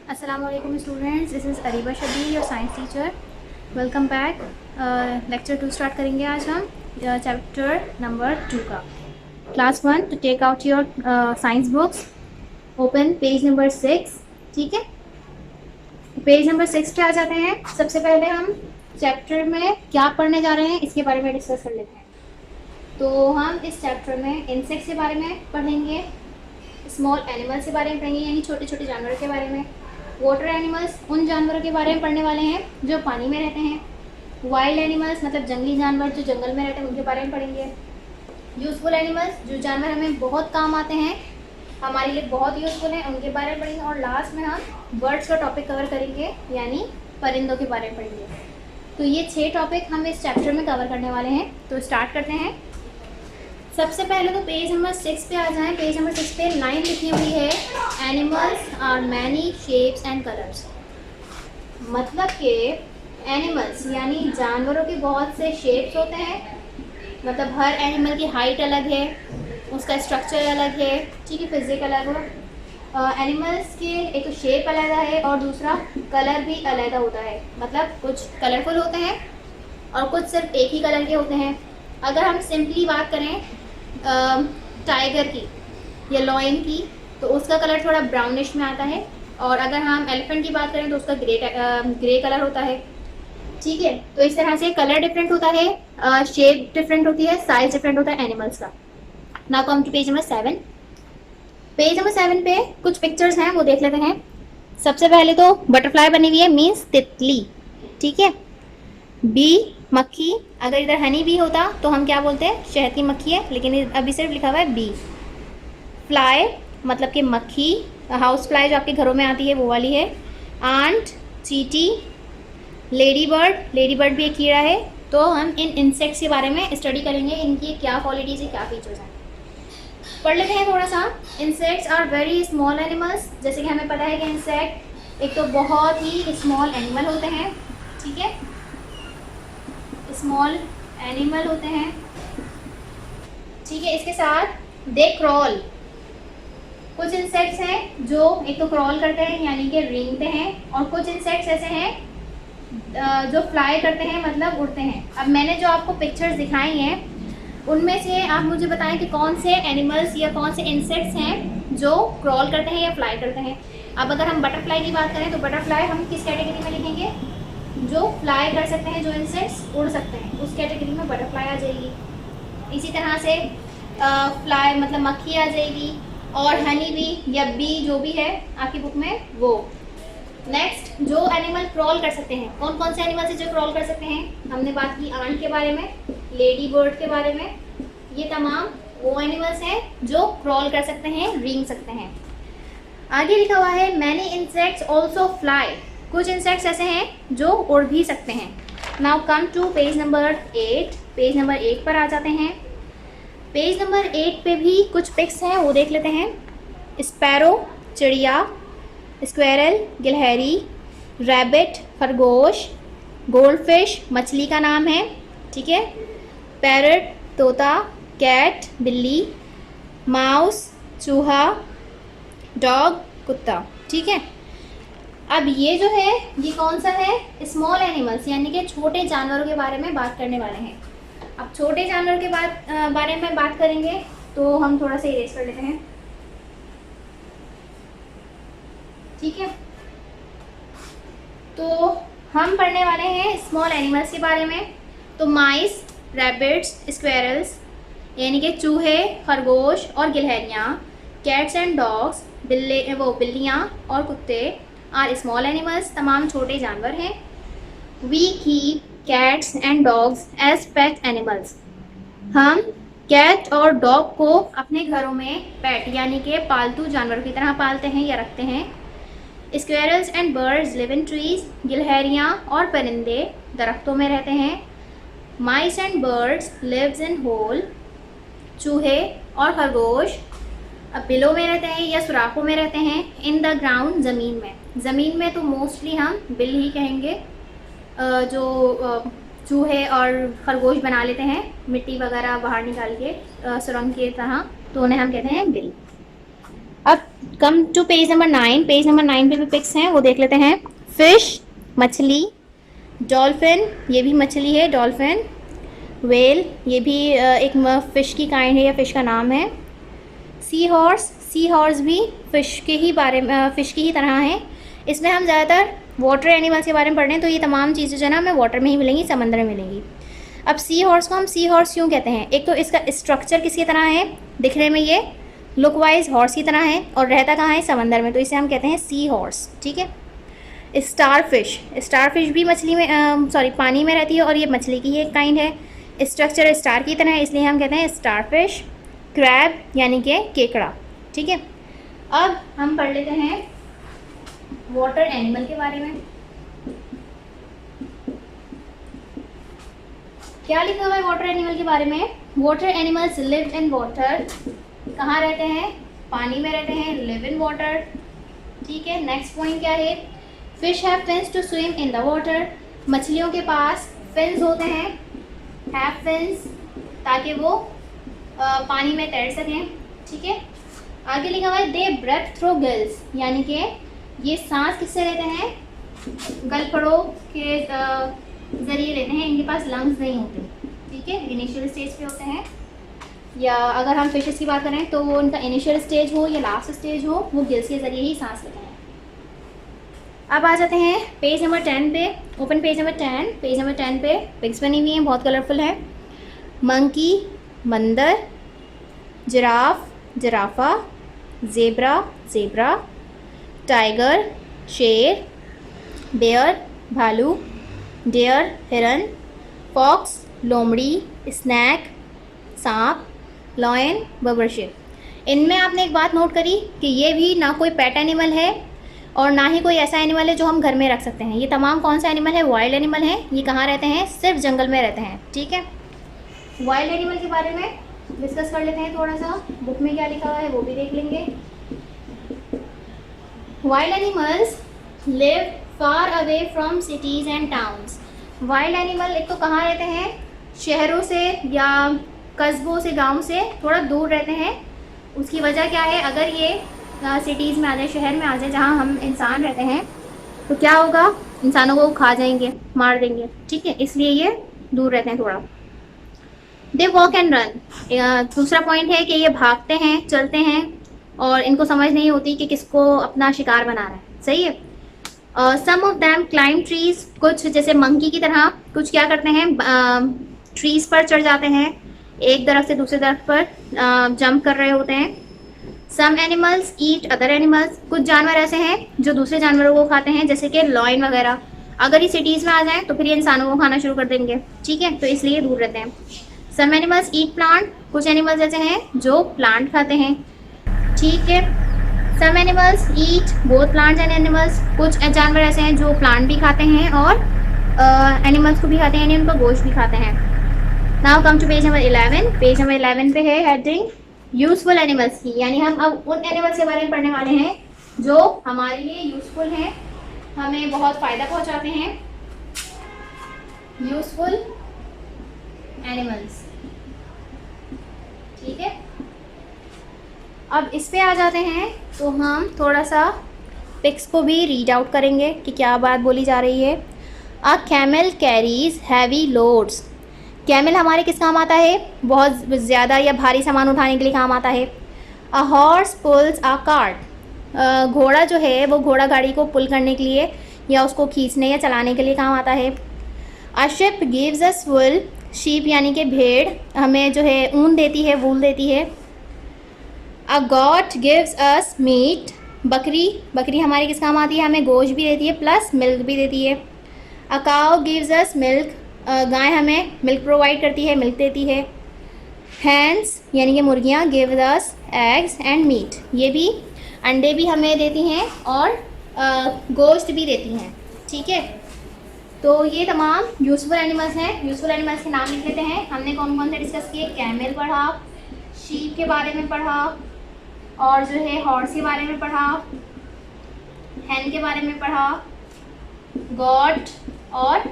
Assalamualaikum students, this is Areeba Shabir, your science teacher. Welcome back. Lecture 2 start करेंगे आज हम chapter number 2 का. Class 1 to take out your science books. Open page number 6. ठीक है, page number 6 पे आ जाते हैं. सबसे पहले हम चैप्टर में क्या पढ़ने जा रहे हैं इसके बारे में डिस्कस कर लेते हैं. तो हम इस चैप्टर में इंसेक्ट्स के बारे में पढ़ेंगे, स्मॉल एनिमल्स के बारे में पढ़ेंगे यानी छोटे छोटे जानवरों के बारे में. वाटर एनिमल्स उन जानवरों के बारे में पढ़ने वाले हैं जो पानी में रहते हैं. वाइल्ड एनिमल्स मतलब जंगली जानवर जो जंगल में रहते हैं उनके बारे में पढ़ेंगे. यूज़फुल एनिमल्स जो जानवर हमें बहुत काम आते हैं, हमारे लिए बहुत यूज़फुल हैं, उनके बारे में पढ़ेंगे. और लास्ट में हम बर्ड्स का टॉपिक कवर करेंगे यानी परिंदों के बारे में पढ़ेंगे. तो ये 6 टॉपिक हम इस चैप्टर में कवर करने वाले हैं. तो स्टार्ट करते हैं. सबसे पहले तो पेज नंबर 6 पे आ जाएं. पेज नंबर 6 पे लाइन लिखी हुई है, animals are many shapes and colours. मतलब कि एनिमल्स यानी जानवरों के बहुत से शेप्स होते हैं. मतलब हर एनिमल की हाइट अलग है, उसका स्ट्रक्चर अलग है, ठीक है, फिजिक अलग हो. एनिमल्स के एक तो शेप अलग है और दूसरा कलर भी अलग होता है. मतलब कुछ कलरफुल होते हैं और कुछ सिर्फ एक ही कलर के होते हैं. अगर हम सिंपली बात करें टाइगर की या लॉयन की तो उसका कलर थोड़ा ब्राउनिश में आता है. और अगर हम एलिफेंट की बात करें तो उसका ग्रे कलर होता है. ठीक है, तो इस तरह से कलर डिफरेंट होता है, शेप डिफरेंट होती है, साइज डिफरेंट होता है एनिमल्स का. Now come to page number 7. Page number 7 पे कुछ पिक्चर्स हैं, वो देख लेते हैं. सबसे पहले तो बटरफ्लाई बनी हुई है, मीन्स तितली. ठीक है, बी मक्खी. अगर इधर हनी बी होता तो हम क्या बोलते हैं, शहद की मक्खी है, लेकिन अभी सिर्फ लिखा हुआ है बी. फ्लाई मतलब कि मक्खी, हाउस फ्लाई जो आपके घरों में आती है वो वाली है. आंट, चींटी, लेडी बर्ड भी एक कीड़ा है. तो हम इन इंसेक्ट्स के बारे में स्टडी करेंगे, इनकी क्या क्वालिटीज है, क्या फीचर्स हैं. पढ़ लेते हैं थोड़ा सा. Insects are very small animals. जैसे कि हमें पता है कि इंसेक्ट एक तो बहुत ही स्मॉल एनिमल होते हैं. ठीक है, स्मॉल एनिमल होते हैं. ठीक है, इसके साथ दे क्रॉल. कुछ इंसेक्ट्स हैं जो एक तो क्रॉल करते हैं यानी कि रेंगते हैं, और कुछ इंसेक्ट्स ऐसे हैं जो फ्लाई करते हैं मतलब उड़ते हैं. अब मैंने जो आपको पिक्चर्स दिखाई हैं उनमें से आप मुझे बताएं कि कौन से एनिमल्स या कौन से इंसेक्ट्स हैं जो क्रॉल करते हैं या फ्लाई करते हैं. अब अगर हम बटरफ्लाई की बात करें तो बटरफ्लाई हम किस कैटेगरी में लिखेंगे, जो फ्लाई कर सकते हैं, जो इंसेक्ट्स उड़ सकते हैं, उस कैटेगरी में बटरफ्लाई आ जाएगी. इसी तरह से फ्लाई मतलब मक्खी आ जाएगी, और हनी बी या बी जो भी है आपकी बुक में वो. नेक्स्ट, जो एनिमल क्रॉल कर सकते हैं, कौन कौन से एनिमल है जो क्रॉल कर सकते हैं. हमने बात की आंट के बारे में, लेडी बर्ड के बारे में. ये तमाम वो एनिमल्स हैं जो क्रॉल कर सकते हैं, रेंग सकते हैं. आगे लिखा हुआ है मैनी इंसेक्ट्स ऑल्सो फ्लाई. कुछ इंसेक्ट्स ऐसे हैं जो उड़ भी सकते हैं. Now come to page number 8. Page number 8 पर आ जाते हैं. पेज नंबर 8 पे भी कुछ पिक्स हैं, वो देख लेते हैं. स्पैरो चिड़िया, स्क्वेरल गिलहरी, रैबिट खरगोश, गोल्डफिश मछली का नाम है. ठीक है, पैरट तोता, कैट बिल्ली, माउस चूहा, डॉग कुत्ता. ठीक है, अब ये जो है ये कौन सा है, स्मॉल एनिमल्स यानी कि छोटे जानवरों के बारे में बात करने वाले हैं. अब छोटे जानवरों के बारे में बात करेंगे तो हम थोड़ा सा इरेज कर लेते हैं. ठीक है, तो हम पढ़ने वाले हैं स्मॉल एनिमल्स के बारे में. तो माइस, रैबिट्स, स्क्वेरल्स यानी कि चूहे, खरगोश और गिलहरियाँ, कैट्स एंड डॉग्स बिल्लियाँ और कुत्ते आर स्मॉल एनिमल्स, तमाम छोटे जानवर हैं. We keep cats and dogs as pet animals. हम कैट और डॉग को अपने घरों में पेट यानी कि पालतू जानवरों की तरह पालते हैं या रखते हैं. Squirrels and birds live in trees. गिलहरियाँ और परिंदे दरख्तों में रहते हैं. Mice and birds lives in hole. चूहे और खरगोश बिलों में रहते हैं या सुराखों में रहते हैं. इन द ग्राउंड ज़मीन में. ज़मीन में तो मोस्टली हम बिल ही कहेंगे. जो चूहे और खरगोश बना लेते हैं मिट्टी वगैरह बाहर निकाल के सुरंग की तरह, तो उन्हें हम कहते हैं बिल. अब come to page number 9। Page number 9 पे भी पिक्स हैं, वो देख लेते हैं। फिश मछली, डॉल्फिन ये भी मछली है डॉल्फिन, वेल ये भी एक फ़िश की काइंड है या फ़िश का नाम है। सी हॉर्स भी फ़िश के ही बारे में फ़िश की ही तरह है। इसमें हम ज़्यादातर वाटर एनिमल्स के बारे में पढ़ रहे हैं, तो ये तमाम चीज़ें जो है ना हमें वाटर में ही मिलेंगी, समंदर में मिलेंगी। अब सी हॉर्स को हम सी हॉर्स क्यों कहते हैं? एक तो इसका स्ट्रक्चर किसकी तरह है, दिखने में ये लुक वाइज हॉर्स की तरह है, और रहता कहाँ है, समंदर में, तो इसे हम कहते हैं सी हॉर्स। ठीक है। स्टारफिश भी मछली में सॉरी पानी में रहती है, और ये मछली की ही एक काइंड है। स्ट्रक्चर स्टार की तरह है, इसलिए हम कहते हैं स्टारफिश। क्रैब यानी कि केकड़ा। ठीक है। अब हम पढ़ लेते हैं वाटर एनिमल के बारे में। क्या लिखा हुआ है वाटर एनिमल के बारे में? Water animals live in water. कहाँ रहते हैं? पानी में रहते हैं, लिव इन वाटर। ठीक है। नेक्स्ट पॉइंट क्या है? Fish have fins to swim in the water. मछलियों के पास फिन्स होते हैं, हैव फिन्स, ताकि वो पानी में तैर सकें। ठीक है। आगे लिखा हुआ है दे ब्रेथ थ्रू गिल्स, यानी कि ये सांस किससे लेते हैं? गलफड़ों के ज़रिए लेते हैं, इनके पास लंग्स नहीं होते। ठीक है। इनिशियल स्टेज पे होते हैं, या अगर हम फिशेस की बात करें तो वो उनका इनिशियल स्टेज हो या लास्ट स्टेज हो, वो गिल्स के ज़रिए ही सांस लेते हैं। अब आ जाते हैं पेज नंबर 10 पे। Open page number 10। Page number 10 पे पिक्स बनी हुई हैं, बहुत कलरफुल है। मंकी बंदर, जिराफ जिराफा, ज़ेब्रा, टाइगर शेर, बेयर भालू, डेयर हिरन, फॉक्स लोमड़ी, स्नैक सांप, लॉयन बबरशेर। इनमें आपने एक बात नोट करी कि ये भी ना कोई पेट एनिमल है और ना ही कोई ऐसा एनिमल है जो हम घर में रख सकते हैं। ये तमाम कौन सा एनिमल है? वाइल्ड एनिमल है। ये कहाँ रहते हैं? सिर्फ जंगल में रहते हैं। ठीक है। वाइल्ड एनिमल के बारे में डिस्कस कर लेते हैं थोड़ा सा। बुक में क्या लिखा हुआ है वो भी देख लेंगे। Wild animals live far away from cities and towns. Wild animal एक तो कहाँ रहते हैं? शहरों से या कस्बों से, गांव से थोड़ा दूर रहते हैं। उसकी वजह क्या है? अगर ये सिटीज़ में आ जाए, शहर में आ जाए जहाँ हम इंसान रहते हैं, तो क्या होगा? इंसानों को खा जाएंगे, मार देंगे। ठीक है। इसलिए ये दूर रहते हैं थोड़ा। They walk and run. दूसरा पॉइंट है कि ये भागते हैं, चलते हैं, और इनको समझ नहीं होती कि किसको अपना शिकार बना रहा है। सही है। सम ऑफ दैम क्लाइंब ट्रीज। कुछ जैसे मंकी की तरह कुछ क्या करते हैं? ट्रीज़ पर चढ़ जाते हैं, एक दरख्त से दूसरे दरख्त पर जंप कर रहे होते हैं। Some animals eat other animals. कुछ जानवर ऐसे हैं जो दूसरे जानवरों को खाते हैं, जैसे कि लॉयन वगैरह। अगर ये सिटीज़ में आ जाएं तो फिर ये इंसानों को खाना शुरू कर देंगे। ठीक है। तो इसलिए दूर रहते हैं। Some animals eat plant. कुछ एनिमल्स ऐसे हैं जो प्लांट खाते हैं। ठीक है। Some animals eat both plants and animals. कुछ जानवर ऐसे हैं जो प्लांट भी खाते हैं और एनिमल्स को भी खाते हैं, यानी उनका गोश्त भी खाते हैं। Now come to page number 11। Page number 11 पे है हेडिंग यूजफुल एनिमल्स की, यानी हम अब उन एनिमल्स के बारे में पढ़ने वाले हैं जो हमारे लिए यूजफुल हैं, हमें बहुत फ़ायदा पहुंचाते हैं। Useful animals. ठीक है। अब इस पे आ जाते हैं तो हम थोड़ा सा पिक्स को भी रीड आउट करेंगे कि क्या बात बोली जा रही है। A camel carries heavy loads. Camel हमारे किस काम आता है? बहुत ज़्यादा या भारी सामान उठाने के लिए काम आता है। A horse pools a cart. घोड़ा जो है वो घोड़ा गाड़ी को पुल करने के लिए या उसको खींचने या चलाने के लिए काम आता है। A ship gives us wool. Sheep यानी कि भेड़ हमें जो है ऊन देती है, वूल देती है। अ गॉट गिव्स अस मीट। बकरी हमारी किस काम आती है? हमें गोश्त भी देती है प्लस मिल्क भी देती है। A cow gives us milk. गाय हमें मिल्क प्रोवाइड करती है, मिल्क देती है। हैंस यानी कि मुर्गियाँ gives us eggs and meat. ये भी अंडे भी हमें देती हैं और गोश्त भी देती हैं। ठीक है। तो ये तमाम यूजफुल एनिमल्स हैं। यूजफुल एनिमल्स के नाम लिख लेते हैं। हमने कौन कौन से डिस्कस किए? कैमल पढ़ा, शीप के बारे में पढ़ा, और जो है हॉर्स के बारे में पढ़ा, हैन के बारे में पढ़ा, गॉट और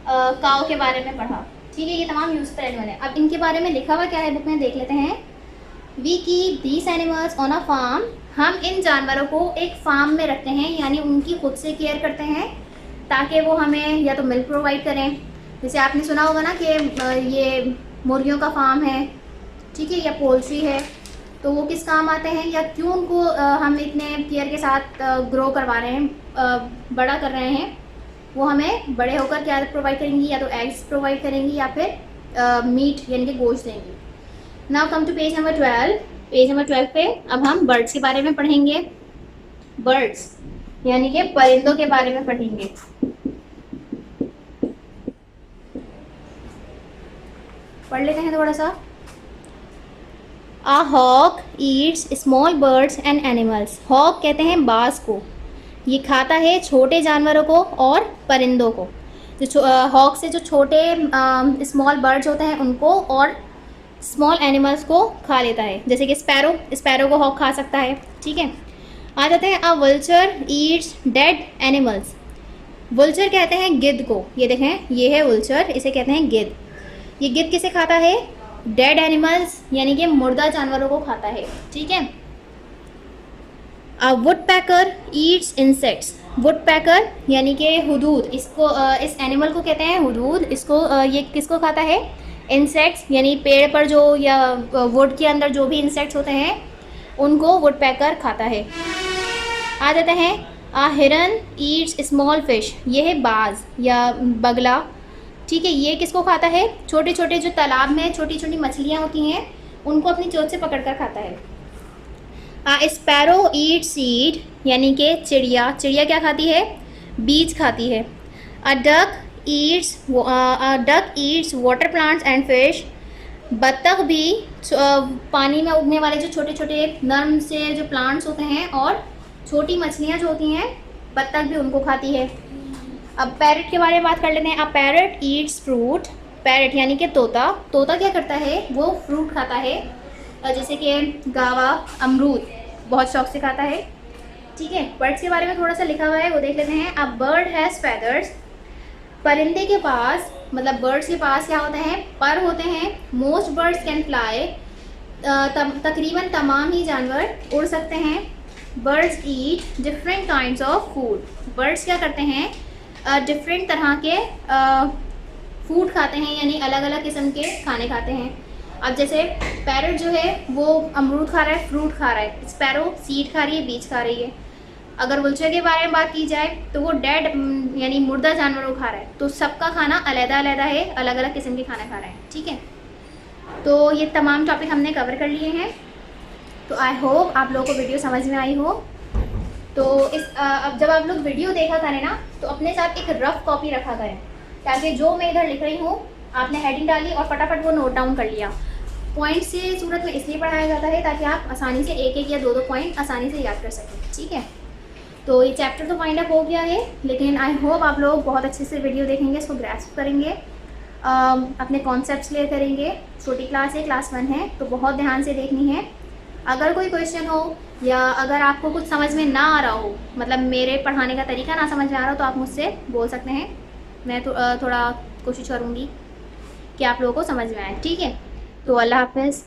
काऊ के बारे में पढ़ा। ठीक है। ये तमाम यूजफुल एनिमल है। अब इनके बारे में लिखा हुआ क्या है बुक में देख लेते हैं। We keep these animals on a farm हम इन जानवरों को एक फार्म में रखते हैं, यानी उनकी खुद से केयर करते हैं ताकि वो हमें या तो मिल्क प्रोवाइड करें। जैसे आपने सुना होगा ना कि ये मुर्गियों का फार्म है, ठीक है, या पोल्ट्री है, तो वो किस काम आते हैं या क्यों उनको हम इतने केयर के साथ ग्रो करवा रहे हैं, बड़ा कर रहे हैं। वो हमें बड़े होकर क्या प्रोवाइड करेंगी, या तो एग्स प्रोवाइड करेंगी या फिर मीट यानी कि गोश्त देंगी। Now come to page number 12। Page number 12 पे अब हम बर्ड्स के बारे में पढ़ेंगे। बर्ड्स यानी कि परिंदों के बारे में पढ़ेंगे। पढ़ लेते हैं थोड़ा सा। A hawk eats small birds and animals। Hawk कहते हैं बाज को, ये खाता है छोटे जानवरों को और परिंदों को। जो हॉक से जो छोटे स्मॉल बर्ड्स होते हैं उनको और स्मॉल एनिमल्स को खा लेता है, जैसे कि स्पैरो को हॉक खा सकता है, ठीक है। आ जाते हैं a vulture eats dead animals. Vulture कहते हैं गिद्ध को, ये देखें ये है वल्चर, इसे कहते हैं गिद्ध। ये गिद्ध किसे खाता है, डेड एनिमल्स यानी कि मुर्दा जानवरों को खाता है, ठीक है। अ वुडपैकर ईट्स इंसेक्ट्स। वुडपैकर यानी कि हुदूद, इसको इस एनिमल को कहते हैं हुदूद। इसको ये किसको खाता है, इंसेक्ट्स यानी पेड़ पर जो या वुड के अंदर जो भी इंसेक्ट्स होते हैं उनको वुडपैकर खाता है। आ जाते हैं अ हिरन ईट्स स्मॉल फिश। ये है बाज या बगला, ठीक है। ये किसको खाता है, छोटे छोटे जो तालाब में छोटी छोटी मछलियाँ होती हैं उनको अपनी चोंच से पकड़कर खाता है। स्पैरो ईट सीड यानी कि चिड़िया क्या खाती है, बीज खाती है। A duck Yeats water plants and fish. बत्तख भी पानी में उगने वाले जो छोटे छोटे नर्म से जो प्लांट्स होते हैं और छोटी मछलियाँ जो होती हैं, बत्तख भी उनको खाती है। अब पैरट के बारे में बात कर लेते हैं। अ पैरट ईट्स फ्रूट। पैरट यानी कि तोता क्या करता है, वो फ्रूट खाता है, जैसे कि गावा, अमरूद बहुत शौक से खाता है, ठीक है। बर्ड्स के बारे में थोड़ा सा लिखा हुआ है, वो देख लेते हैं। A bird has feathers. परिंदे के पास मतलब बर्ड्स के पास क्या होते हैं, पर होते हैं। Most birds can fly. तकरीबन तमाम ही जानवर उड़ सकते हैं। Birds eat different kinds of food. Birds क्या करते हैं, डिफरेंट तरह के फूड खाते हैं, यानी अलग अलग किस्म के खाने खाते हैं। अब जैसे पैरट जो है वो अमरूद खा रहा है, फ्रूट खा रहा है। स्पैरो सीड खा रही है, बीज खा रही है। अगर वुल्चर के बारे में बात की जाए तो वो डेड यानी मुर्दा जानवरों को खा रहा है। तो सबका खाना अलग-अलग है, अलग अलग किस्म के खाना खा रहे हैं, ठीक है। तो ये तमाम टॉपिक हमने कवर कर लिए हैं। तो आई होप आप लोगों को वीडियो समझ में आई हो। तो अब जब आप लोग वीडियो देखा करें ना, तो अपने साथ एक रफ कॉपी रखा करें, ताकि जो मैं इधर लिख रही हूँ आपने हेडिंग डाली और फटाफट वो नोट डाउन कर लिया। पॉइंट से सूरत में इसलिए पढ़ाया जाता है ताकि आप आसानी से एक या दो पॉइंट आसानी से याद कर सकें, ठीक है। तो ये चैप्टर तो फाइंड अप हो गया है, लेकिन आई होप आप लोग बहुत अच्छे से वीडियो देखेंगे, इसको ग्रैस्प करेंगे, अपने कॉन्सेप्ट्स क्लियर करेंगे। छोटी क्लास है, क्लास 1 है, तो बहुत ध्यान से देखनी है। अगर कोई क्वेश्चन हो या अगर आपको कुछ समझ में ना आ रहा हो, मतलब मेरे पढ़ाने का तरीका ना समझ में आ रहा हो, तो आप मुझसे बोल सकते हैं। मैं थोड़ा कोशिश करूँगी कि आप लोगों को समझ में आए, ठीक है। तो अल्लाह हाफ़िज़।